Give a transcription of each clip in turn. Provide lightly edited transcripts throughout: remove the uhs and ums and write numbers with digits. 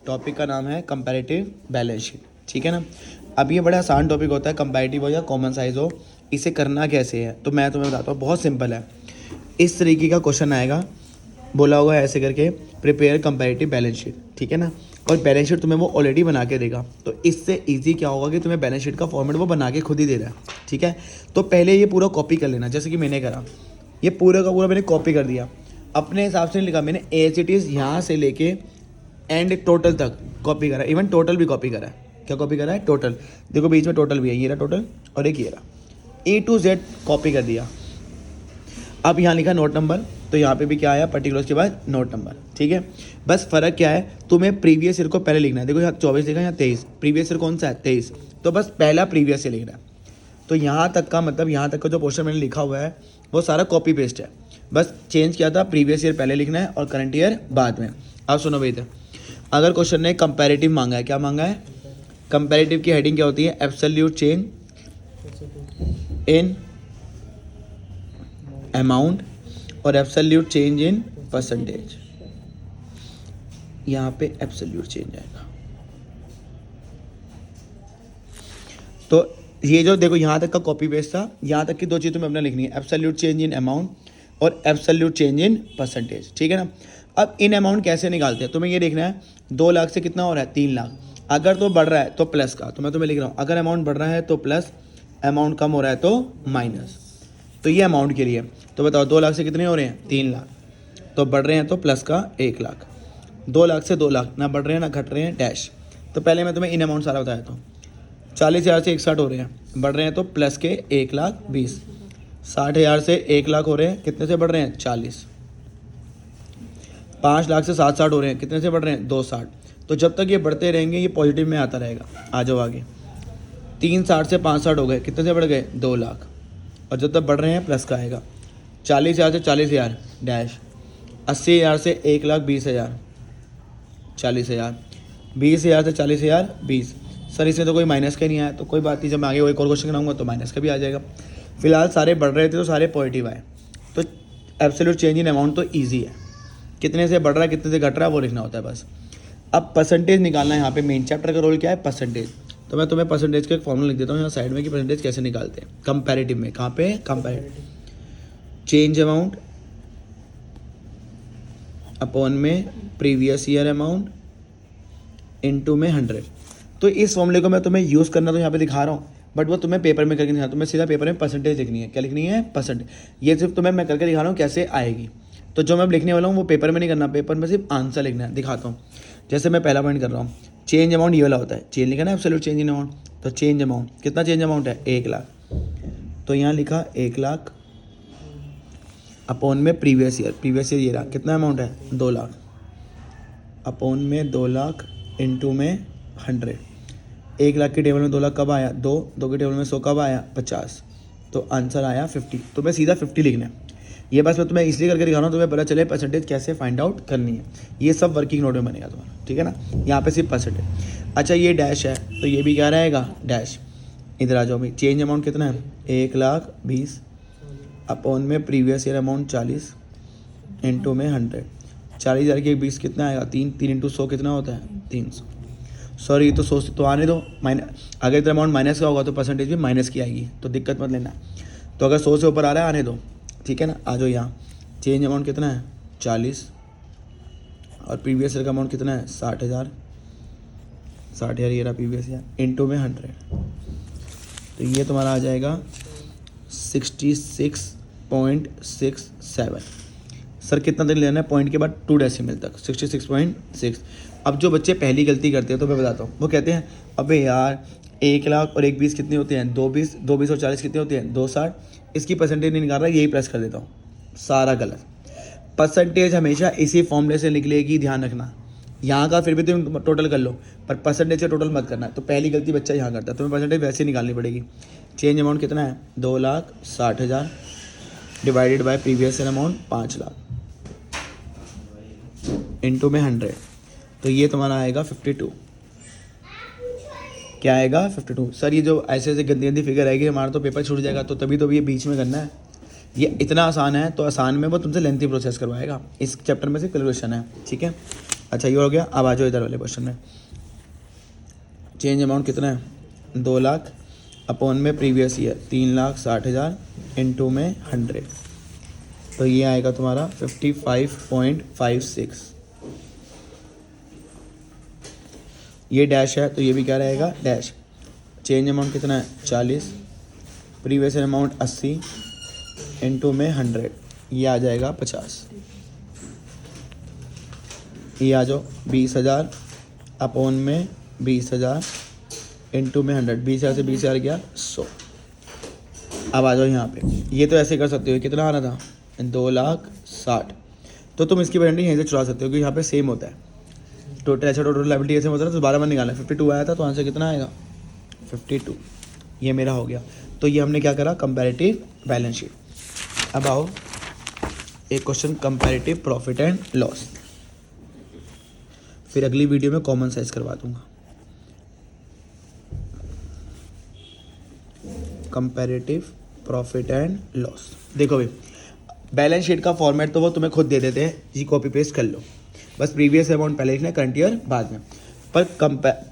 Topic का नाम है कंपैरेटिव बैलेंस शीट, ठीक है ना। अब ये बड़ा आसान टॉपिक होता है, कंपैरेटिव हो या कॉमन साइज हो, इसे करना कैसे है तो मैं तुम्हें बताता हूँ, बहुत सिंपल है। इस तरीके का क्वेश्चन आएगा, बोला होगा ऐसे करके प्रिपेयर कंपैरेटिव बैलेंस शीट, ठीक है ना। और बैलेंस शीट तुम्हें वो ऑलरेडी बना के देगा, तो इससे इजी क्या होगा कि तुम्हें बैलेंस शीट का फॉर्मेट वो बना के खुद ही दे रहा है, ठीक है। तो पहले ये पूरा कॉपी कर लेना, जैसे कि मैंने करा, ये पूरा का पूरा मैंने कॉपी कर दिया, अपने हिसाब से नहीं लिखा मैंने, एज इट इज़ यहाँ से लेके एंड टोटल तक कॉपी करा, इवन टोटल भी कॉपी करा है। क्या कॉपी करा है? टोटल। देखो बीच में टोटल भी है, ये रहा टोटल और एक ये रहा, A to Z कॉपी कर दिया। अब यहाँ लिखा नोट नंबर, तो यहाँ पे भी क्या आया, पर्टिकुलर्स के बाद नोट नंबर, ठीक है। बस फ़र्क क्या है, तुम्हें प्रीवियस ईयर को पहले लिखना है। देखो यहाँ 24 लिखा है, यहाँ 23, प्रीवियस ईयर कौन सा है? 23, तो बस पहला प्रीवियस ईयर लिखना है। तो यहाँ तक का मतलब, यहाँ तक का जो पोर्शन मैंने लिखा हुआ है वो सारा कॉपी पेस्ट है, बस चेंज किया था, प्रीवियस ईयर पहले लिखना है और करंट ईयर बाद में। अब सुनो भाई, तो अगर क्वेश्चन ने कंपैरेटिव मांगा है, क्या मांगा है? कंपैरेटिव की हेडिंग क्या होती है? एब्सोल्यूट चेंज इन अमाउंट और एब्सोल्यूट चेंज इन परसेंटेज। यहाँ पे एब्सोल्यूट चेंज आएगा। तो ये जो देखो यहाँ तक का कॉपी पेस्ट था, यहाँ तक की दो चीज़ तुम्हें अपना लिखनी है, एब्सोल्यूट चेंज इन अमाउंट और एब्सोल्यूट चेंज इन परसेंटेज, ठीक है ना। अब इन अमाउंट कैसे निकालते हैं, तुम्हें ये देखना है 2 लाख से कितना हो रहा है? 3 लाख। अगर तो बढ़ रहा है तो प्लस का, तो मैं तुम्हें लिख रहा हूँ, अगर अमाउंट बढ़ रहा है तो प्लस, अमाउंट कम हो रहा है तो माइनस। तो ये अमाउंट के लिए, तो बताओ 2 लाख से कितने हो रहे हैं? 3 लाख। तो बढ़ रहे हैं तो प्लस का 1 लाख, 2 लाख से 2 लाख, ना बढ़ रहे हैं ना घट रहे हैं, डैश। तो पहले मैं तुम्हें इन अमाउंट सारा बताया था, 40,000 से 61 हो रहे हैं, बढ़ रहे हैं तो प्लस के 1,20,000, 60,000 से 1 लाख हो रहे हैं, कितने से बढ़ रहे हैं? 40। 5 लाख से 760 हो रहे हैं, कितने से बढ़ रहे हैं? 260। तो जब तक ये बढ़ते रहेंगे ये पॉजिटिव में आता रहेगा। आ जाओ आगे, 360 से 560 हो गए, कितने से बढ़ गए? 2 लाख। और जब तक बढ़ रहे हैं प्लस का आएगा, 40,000 से 40,000 डैश, 80,000 से 1,20,000 40,000, 20,000 से 40,000 20। सर इसमें तो कोई माइनस का नहीं आया, तो कोई बात नहीं, जब मैं आगे एक और क्वेश्चन कराऊंगा तो माइनस का भी आ जाएगा। फिलहाल सारे बढ़ रहे थे तो सारे पॉजिटिव आए, तो एब्सोल्यूट चेंज इन अमाउंट तो ईजी है, कितने से बढ़ रहा है कितने से घट रहा है वो लिखना होता है बस। अब परसेंटेज निकालना है, यहाँ पे मेन चैप्टर का रोल क्या है? परसेंटेज। तो मैं तुम्हें परसेंटेज का एक फॉर्मूला लिख देता हूँ यहाँ साइड में कि परसेंटेज कैसे निकालते हैं कंपैरेटिव में। कहाँ पे? कंपैरेटिव। चेंज अमाउंट अपॉन में प्रीवियस ईयर अमाउंट इनटू में 100। तो इस फॉर्मूले को मैं तुम्हें यूज़ करना तो यहाँ पे दिखा रहा हूँ, बट वो तुम्हें पेपर में करके दिखा, तुम्हें सीधा पेपर में परसेंटेज लिखनी है। क्या लिखनी है? परसेंटेज। ये सिर्फ तुम्हें मैं करके दिखा रहा हूँ कैसे आएगी। तो जो मैं अब लिखने वाला हूँ वो पेपर में नहीं करना, पेपर में सिर्फ आंसर लिखना है। दिखाता हूँ, जैसे मैं पहला पॉइंट कर रहा हूँ, चेंज अमाउंट ये वाला होता है, चेंज लिखा ना एब्सोल्यूट चेंज इन अमाउंट, तो चेंज अमाउंट कितना? चेंज अमाउंट है 1 लाख, तो यहाँ लिखा 1 लाख अपॉन में प्रीवियस ईयर ये रहा, कितना अमाउंट है? 2 लाख, अपॉन में 2 लाख इंटू में 100। 1 लाख के टेबल में 2 लाख कब आया? 2 के टेबल में 100 कब आया? 50। तो आंसर आया 50। तो मैं सीधा 50 लिखना है। ये बस मैं तुम्हें इसलिए करके दिखा रहा हूँ, तुम्हें पता चले परसेंटेज कैसे फाइंड आउट करनी है। ये सब वर्किंग नोट में बनेगा तुम्हारा, ठीक है ना। यहाँ पे सिर्फ परसेंटेज। अच्छा ये डैश है तो ये भी क्या रहेगा? डैश। इधर आ जाओ भाई, चेंज अमाउंट कितना है? 1,20,000 अपॉन में प्रीवियस ईयर अमाउंट 40 इंटू में 100। 40,000 के 20 कितना आएगा? 3 इंटू 100 कितना होता है? 300। सॉरी तो सोच तो आने दो, अगर इतना अमाउंट माइनस का होगा तो परसेंटेज भी माइनस की आएगी, तो दिक्कत मत लेना। तो अगर 100 से ऊपर आ रहा है आने दो, ठीक है ना। आ जाओ यहाँ, चेंज अमाउंट कितना है? 40 और प्रीवियस ईयर का अमाउंट कितना है? 60,000। 60,000 ये रहा प्रीवियस ईयर, इंटू में 100। तो ये तुम्हारा आ जाएगा 66.67। सर कितना दिन लेना है? पॉइंट के बाद 2 डेसिमल तक, 66.6। अब जो बच्चे पहली गलती करते हैं तो मैं बताता हूँ, वो कहते हैं अबे यार 1 लाख और 1,20,000 कितनी होती हैं? 2,20 और 40 कितनी होती हैं? 260। इसकी परसेंटेज नहीं निकाल रहा, यही प्रेस कर देता हूँ, सारा गलत। परसेंटेज हमेशा इसी फॉर्मूले से निकलेगी, ध्यान रखना। यहाँ का फिर भी तुम टोटल कर लो, पर परसेंटेज से टोटल मत करना। तो पहली गलती बच्चा यहाँ करता है, तुम्हें परसेंटेज वैसे निकालनी पड़ेगी। चेंज अमाउंट कितना है? 2,60,000 divided by previous year amount 5 lakh into में 100। तो ये तुम्हारा आएगा 52। क्या आएगा? 52। सर ये जो ऐसे ऐसे गंदी गंदी फिगर आएगी हमारा तो पेपर छूट जाएगा, तो तभी तो ये बीच में करना है। ये इतना आसान है, तो आसान में वो तुमसे लेंथी प्रोसेस करवाएगा। इस चैप्टर में से कैलकुलेशन है, ठीक है। अच्छा ये हो गया। अब आ जाओ इधर वाले क्वेश्चन में। चेंज अमाउंट कितना है? 2 लाख अपॉन में प्रीवियस ईयर 3,60,000 इनटू में 100, तो ये आएगा तुम्हारा 55.56। ये डैश है तो ये भी क्या रहेगा? डैश। चेंज अमाउंट कितना है? 40, प्रीवियस ईयर अमाउंट 80 इनटू में 100, ये आ जाएगा 50। ये आ जाओ 20,000 अपॉन में 20,000 इनटू में 100, 20,000 से 20,000 गया 100। अब आ जाओ यहाँ पे, ये तो ऐसे कर सकते हो। कितना आना था? 2,60,000। तो तुम इसकी वैलिडिटी यहीं से चुरा सकते हो क्योंकि यहाँ पे सेम होता है। टोटल ऐसा टोटल लायबिलिटी ऐसे होता है ना, तो 12 में निकालना है। 52 आया था तो आंसर कितना आएगा? 52। ये मेरा हो गया। तो ये हमने क्या करा? Comparative balance sheet. अब आओ एक question comparative profit and loss, फिर अगली वीडियो में कॉमन साइज करवा दूंगा। Comparative profit and loss. देखो भाई, बैलेंस शीट का फॉर्मेट तो वो तुम्हें खुद दे देते हैं, जी कॉपी पेस्ट कर लो, बस प्रीवियस अमाउंट पहले लिखना है, करंट ईयर बाद में। पर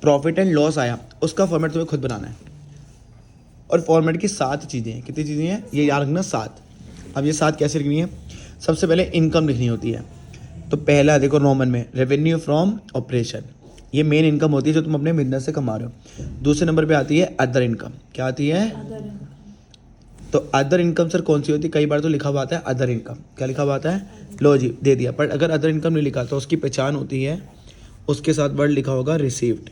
प्रॉफिट एंड लॉस आया, उसका फॉर्मेट तुम्हें खुद बनाना है। और फॉर्मेट की 7 चीज़ें हैं। कितनी चीज़ें हैं? ये याद रखना 7। अब ये 7 कैसे लिखनी है? सबसे पहले इनकम लिखनी होती है। तो पहला देखो रोमन में रेवेन्यू फ्रॉम ऑपरेशन, ये मेन इनकम होती है जो तुम अपने बिजनेस से कमा रहे हो। दूसरे नंबर पे आती है अदर इनकम। क्या आती है? तो अदर इनकम सर कौन सी होती है? कई बार तो लिखा हुआ आता है अदर इनकम। क्या लिखा हुआ आता है? लो जी दे दिया। पर अगर अदर इनकम नहीं लिखा तो उसकी पहचान होती है, उसके साथ वर्ड लिखा होगा रिसीव्ड।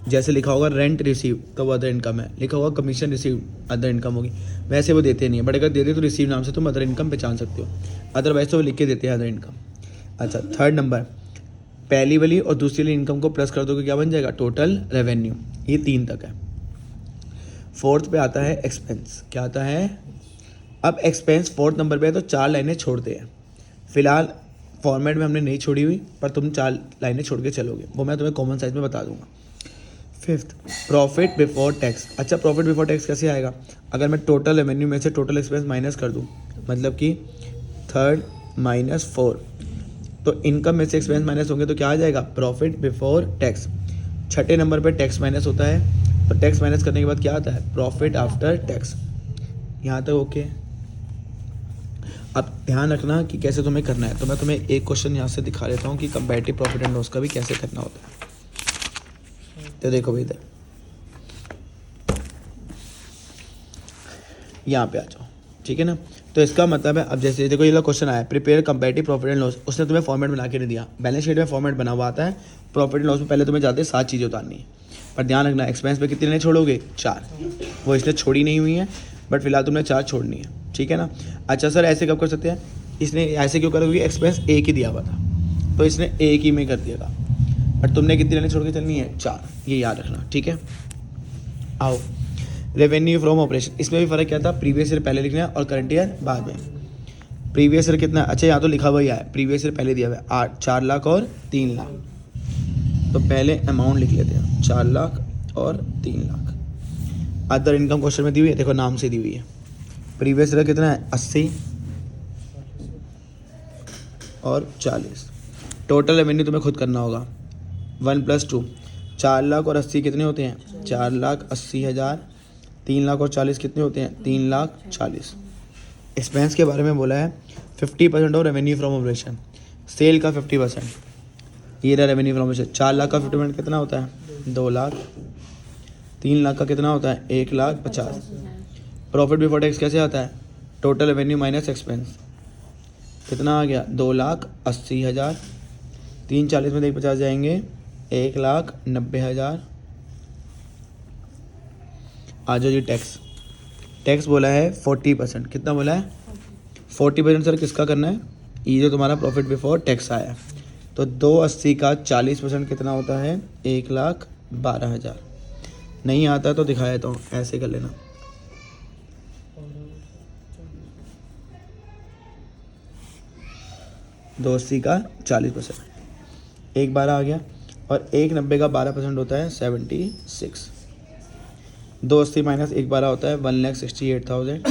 जैसे लिखा होगा रेंट रिसीव तो वो अदर इनकम है, लिखा होगा कमीशन रिसीव अदर इनकम होगी। वैसे वो देते नहीं है, बट अगर देते तो रिसीव नाम से तुम अदर इनकम पहचान सकते हो, अदरवाइज तो वो लिख के देते हैं अदर इनकम। अच्छा, थर्ड नंबर, पहली वाली और दूसरी वाली इनकम को प्लस कर दोगे क्या बन जाएगा? Total revenue. ये 3 तक है। फोर्थ पे आता है एक्सपेंस। क्या आता है? अब एक्सपेंस फोर्थ नंबर पे है तो 4 लाइनें छोड़ते हैं। फिलहाल फॉर्मेट में हमने नहीं छोड़ी हुई, पर तुम 4 लाइनें छोड़ के चलोगे, वो मैं तुम्हें कॉमन साइज में बता दूंगा। Fifth, profit before tax. अच्छा, प्रॉफिट बिफोर टैक्स कैसे आएगा? अगर मैं टोटल रेवेन्यू में से टोटल एक्सपेंस माइनस कर दूं, मतलब कि 3 - 4, तो इनकम में से एक्सपेंस माइनस होंगे तो क्या आ जाएगा? Profit before tax. छठे नंबर पे टैक्स माइनस होता है, तो टैक्स माइनस करने के बाद क्या आता है? Profit after tax. यहाँ तक ओके? अब ध्यान रखना कि कैसे तुम्हें करना है। तो मैं तुम्हें एक क्वेश्चन यहाँ से दिखा देता हूँ कि कंपैरेटिव प्रॉफिट एंड लॉस का भी कैसे करना होता है। तो देखो भाई, इधर यहाँ पे आ जाओ, ठीक है ना। तो इसका मतलब है, अब जैसे देखो ये क्वेश्चन आया, prepare comparative profit and loss, उसने तुम्हें फॉर्मेट बना के नहीं दिया। बैलेंस शीट में फॉर्मेट बना हुआ आता है, प्रॉफिट एंड लॉस में पहले तुम्हें जाते 7 चीज़ें उतारनी है। पर ध्यान रखना, एक्सपेंस पे कितने छोड़ोगे? 4। वो इसने छोड़ी नहीं हुई है, बट फिलहाल तुमने 4 छोड़नी है, ठीक है ना। अच्छा सर ऐसे कब कर सकते हैं? इसने ऐसे क्यों करा? क्योंकि एक्सपेंस एक ही दिया हुआ था, तो इसने एक ही में कर दिया था। बट तुमने कितनी लाइनें छोड़ के चलनी है? 4। ये याद रखना, ठीक है। आओ रेवेन्यू फ्रॉम ऑपरेशन, इसमें भी फ़र्क क्या था? प्रीवियस ईयर पहले लिखना है और करंट ईयर बाद में। प्रीवियस ईयर कितना? अच्छा यहाँ तो लिखा हुआ ही है, प्रीवियस ईयर पहले दिया हुआ है 4 लाख और 3 लाख, तो पहले अमाउंट लिख लेते हैं 4 लाख और 3 लाख। अदर इनकम क्वेश्चन में दी हुई है, देखो नाम से दी हुई है। प्रीवियस ईयर कितना है? 80 और 40। टोटल रेवेन्यू तुम्हें खुद करना होगा, 1 + 2। 4 लाख और 80 कितने होते हैं? 4,80,000। 3 लाख और 40 कितने होते हैं? 3,40,000। एक्सपेंस के बारे में बोला है 50% of revenue from operation, sale का 50%। ये रहा रेवेन्यू फ्रॉम ऑपरेशन। 4 लाख का 50% कितना होता है? 2 लाख। 3 लाख का कितना होता है? 1,50,000। प्रॉफिट बिफोर टैक्स कैसे आता है? टोटल रेवेन्यू माइनस एक्सपेंस, कितना आ गया? 2,80,000। 3,40 में 1,50 जाएंगे, 1,90,000। आ जाओ जी टैक्स। टैक्स बोला है 40%। कितना बोला है? 40% सर किसका करना है? ये जो तुम्हारा प्रॉफिट बिफोर टैक्स आया है, तो 280 का 40% कितना होता है? 1,12,000। नहीं आता तो दिखाया तो ऐसे कर लेना। दो 80 का 40%, 1,12 आ गया। और 1,90 का 12% होता है 76। 280 - 1,12 होता है 1,68,000।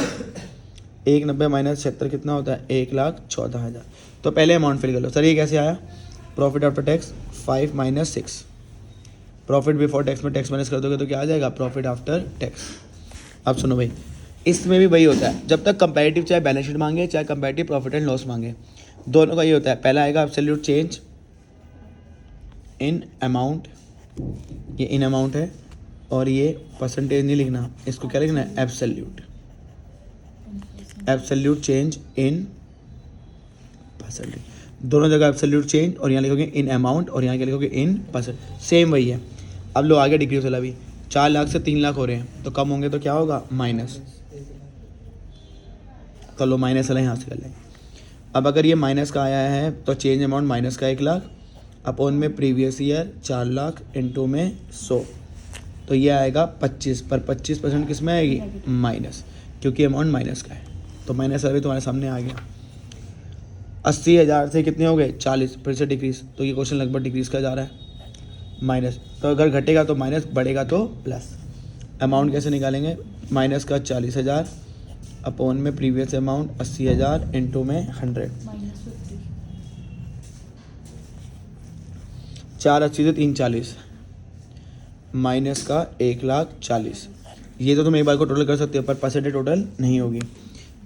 1,90 - 76 कितना होता है? 1,14,000। तो पहले अमाउंट फिल कर लो। सर ये कैसे आया? Profit after tax 5 minus 6, profit before tax में टैक्स माइनस कर दोगे तो क्या आ जाएगा, प्रॉफिट आफ्टर टैक्स। अब सुनो भाई, इसमें भी वही होता है, जब तक कंपैरेटिव चाहे बैलेंस शीट मांगे चाहे कंपैरेटिव प्रॉफिट एंड लॉस मांगे, दोनों का ये होता है। पहला आएगा एब्सोल्यूट चेंज इन अमाउंट, ये इन अमाउंट है, और ये परसेंटेज नहीं लिखना, इसको क्या लिखना है, absolute, absolute change in percentage. दोनों जगह एब्सोल्यूट चेंज, और यहाँ लिखोगे इन अमाउंट, और यहाँ क्या लिखोगे, इन परसेंट, सेम वही है। अब लो आगे डिक्रीज वाला भी, 4 लाख से 3 लाख हो रहे हैं तो कम होंगे तो क्या होगा, माइनस, तो लो माइनस वाला यहाँ से कर लेंगे। अब अगर ये माइनस का आया है तो चेंज अमाउंट माइनस का 1 लाख अपॉन में प्रीवियस ईयर 4 लाख इंटू में 100, तो ये आएगा 25, पर 25% किस में आएगी, माइनस, क्योंकि अमाउंट माइनस का है। तो माइनस वाला भी तुम्हारे सामने आ गया। 80,000 से कितने हो गए, 40, फिर से डिक्रीज, तो ये क्वेश्चन लगभग डिक्रीज का जा रहा है, माइनस। तो अगर घटेगा तो माइनस, बढ़ेगा तो प्लस। अमाउंट कैसे निकालेंगे, माइनस का 40,000 अपॉन में प्रीवियस अमाउंट 80,000 इंटू में 100, 4 80 से 3 40, माइनस का 1,40,000। ये तो तुम एक बार को टोटल कर सकते हो, पर परसेंटेज टोटल नहीं होगी।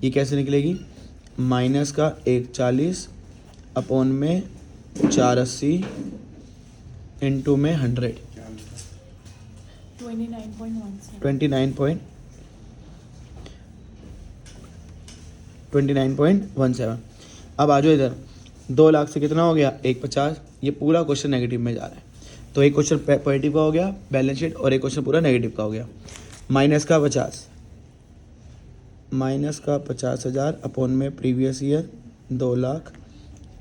ये कैसे निकलेगी, माइनस का 1,40 अपॉन में 480 इंटू में 100, 29.17। अब आ जाओ इधर, 2 लाख से कितना हो गया, 150। ये पूरा क्वेश्चन नेगेटिव में जा रहा है, तो एक क्वेश्चन पॉजिटिव का हो गया बैलेंस शीट, और एक क्वेश्चन पूरा नेगेटिव का हो गया। माइनस का 50, माइनस का 50,000 अपॉन में प्रीवियस ईयर 2 लाख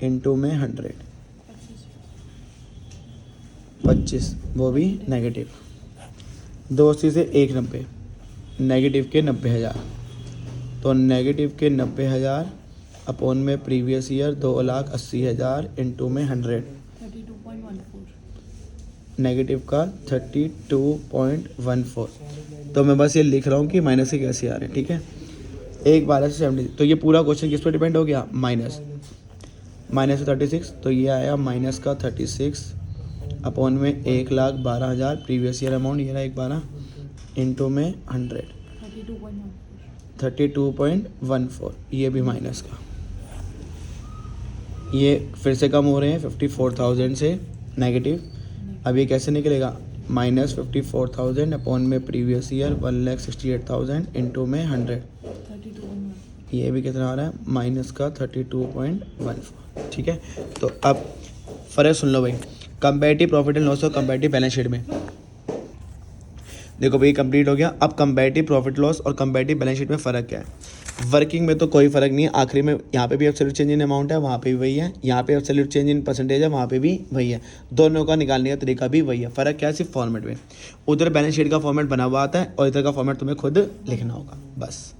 इंटू में 100, 25, वो भी नेगेटिव। 280 से 190, नेगेटिव के 90,000, तो नेगेटिव के 90,000 अपॉन में प्रीवियस ईयर 2,80,000 इंटू में 100, 32.14, नेगेटिव का 32.14। तो मैं बस ये लिख रहा हूँ कि माइनस से कैसे आ रहे हैं, ठीक है। 1/12 से 70, तो ये पूरा क्वेश्चन किस पर डिपेंड हो गया, माइनस, माइनस से 36, तो ये आया माइनस का 36 अपॉन में 1,12,000 प्रीवियस ईयर अमाउंट, ये रहा 1/12 इंटू में 100, 32.14, ये भी माइनस का। ये फिर से कम हो रहे हैं 54,000 से नेगेटिव। अब ये कैसे निकलेगा, माइनस 54,000 अपॉन में प्रीवियस ईयर 1,68,000 इंटू में 100, 32.14, ये भी कितना आ रहा है, माइनस का 32.14, ठीक है। तो अब फ़र्क सुन लो भाई, कंपैरेटिव प्रॉफिट एंड लॉस और कंपैरेटिव बैलेंस शीट में। देखो भाई कंप्लीट हो गया। अब कंपैरेटिव प्रॉफिट लॉस और कंपैरेटिव बैलेंस शीट में फ़र्क क्या है। वर्किंग में तो कोई फ़र्क नहीं है, आखिरी में यहाँ पे भी एब्सोल्यूट चेंज इन अमाउंट है, वहाँ पे भी वही है, यहाँ पे एब्सोल्यूट चेंज इन परसेंटेज है, वहाँ पे भी वही है, दोनों का निकालने का तरीका भी वही है। फ़र्क क्या है, सिर्फ फॉर्मेट में। उधर बैलेंस शीट का फॉर्मेट बना हुआ आता है और इधर का फॉर्मेट तुम्हें खुद लिखना होगा, बस।